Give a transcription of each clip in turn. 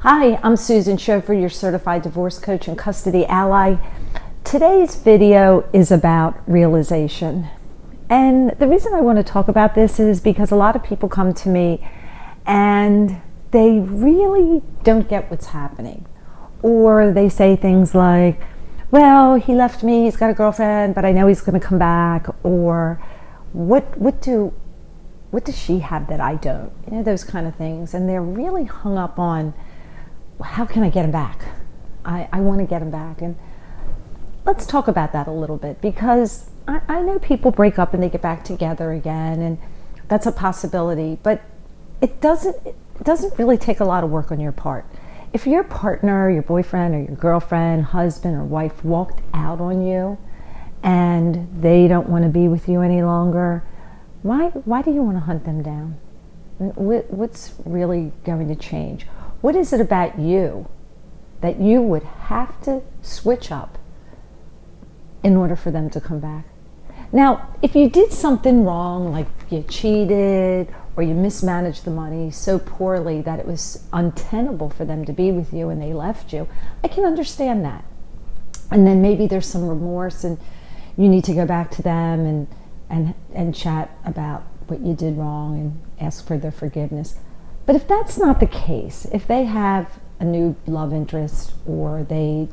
Hi, I'm Susan Schofer, your certified divorce coach and custody ally. Today's video is about realization. And the reason I want to talk about this is because a lot of people come to me and they really don't get what's happening. Or they say things like, well, he left me, he's got a girlfriend, but I know he's going to come back. Or what does she have that I don't? You know, those kind of things. And they're really hung up on, how can I get him back? I want to get him back. And let's talk about that a little bit, because I know people break up and they get back together again, and that's a possibility, but it doesn't really take a lot of work on your part. If your partner, your boyfriend or your girlfriend, husband or wife walked out on you and they don't want to be with you any longer, why do you want to hunt them down? What's really going to change? What is it about you that you would have to switch up in order for them to come back? Now, if you did something wrong, like you cheated or you mismanaged the money so poorly that it was untenable for them to be with you and they left you, I can understand that. And then maybe there's some remorse and you need to go back to them and chat about what you did wrong and ask for their forgiveness. But if that's not the case, if they have a new love interest or they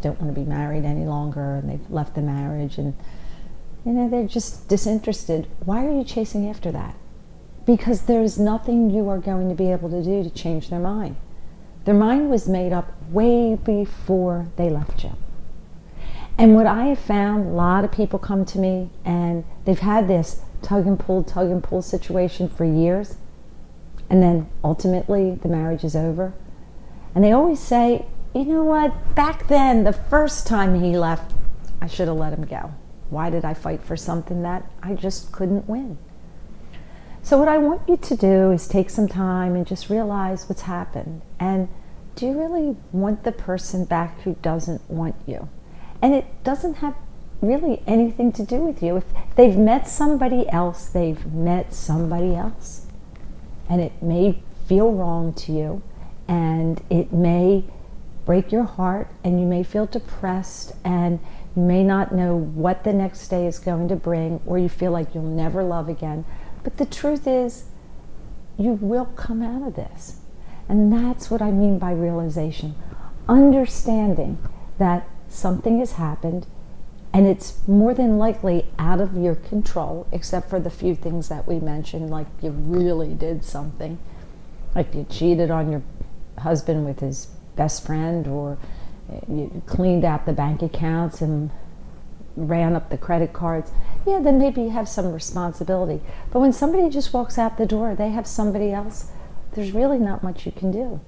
don't want to be married any longer and they've left the marriage and they're just disinterested, why are you chasing after that? Because there's nothing you are going to be able to do to change their mind. Their mind was made up way before they left you. And what I have found, a lot of people come to me and they've had this tug and pull situation for years. And then ultimately the marriage is over. And they always say, you know what, back then, the first time he left, I should have let him go. Why did I fight for something that I just couldn't win? So what I want you to do is take some time and just realize what's happened. And do you really want the person back who doesn't want you? And it doesn't have really anything to do with you. If they've met somebody else, they've met somebody else. And it may feel wrong to you, and it may break your heart, and you may feel depressed, and you may not know what the next day is going to bring, or you feel like you'll never love again. But the truth is, you will come out of this. And that's what I mean by realization. Understanding that something has happened, and it's more than likely out of your control, except for the few things that we mentioned, like you really did something, like you cheated on your husband with his best friend, or you cleaned out the bank accounts and ran up the credit cards. Yeah, then maybe you have some responsibility. But when somebody just walks out the door, they have somebody else, there's really not much you can do.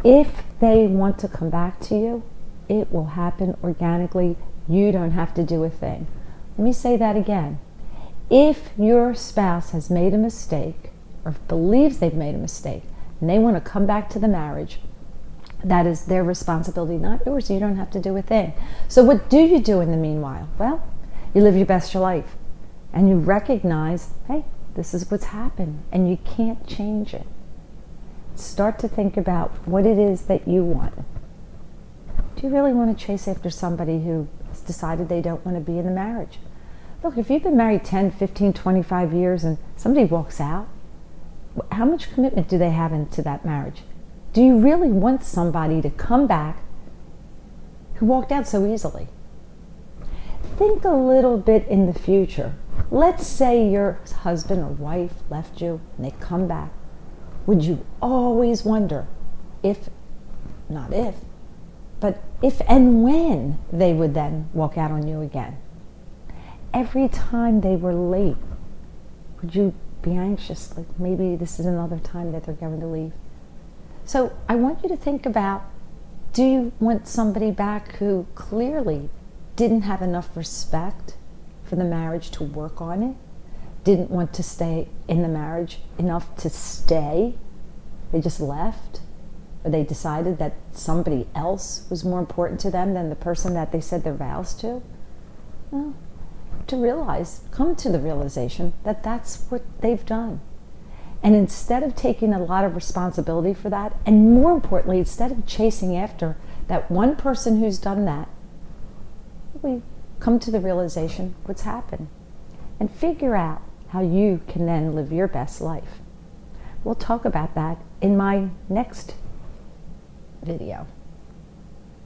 If they want to come back to you, it will happen organically. You don't have to do a thing. Let me say that again. If your spouse has made a mistake, or believes they've made a mistake, and they want to come back to the marriage, that is their responsibility, not yours. You don't have to do a thing. So what do you do in the meanwhile? Well, you live your best life, and you recognize, hey, this is what's happened, and you can't change it. Start to think about what it is that you want. Do you really want to chase after somebody who has decided they don't want to be in the marriage? Look, if you've been married 10, 15, 25 years and somebody walks out, how much commitment do they have into that marriage? Do you really want somebody to come back who walked out so easily? Think a little bit in the future. Let's say your husband or wife left you and they come back. Would you always wonder if, not if, but if and when they would then walk out on you again? Every time they were late, would you be anxious, like maybe this is another time that they're going to leave? So I want you to think about, do you want somebody back who clearly didn't have enough respect for the marriage to work on it, didn't want to stay in the marriage enough to stay, they just left, or they decided that somebody else was more important to them than the person that they said their vows to? Well, to realize, come to the realization that that's what they've done. And instead of taking a lot of responsibility for that, and more importantly, instead of chasing after that one person who's done that, we come to the realization what's happened and figure out how you can then live your best life. We'll talk about that in my next video.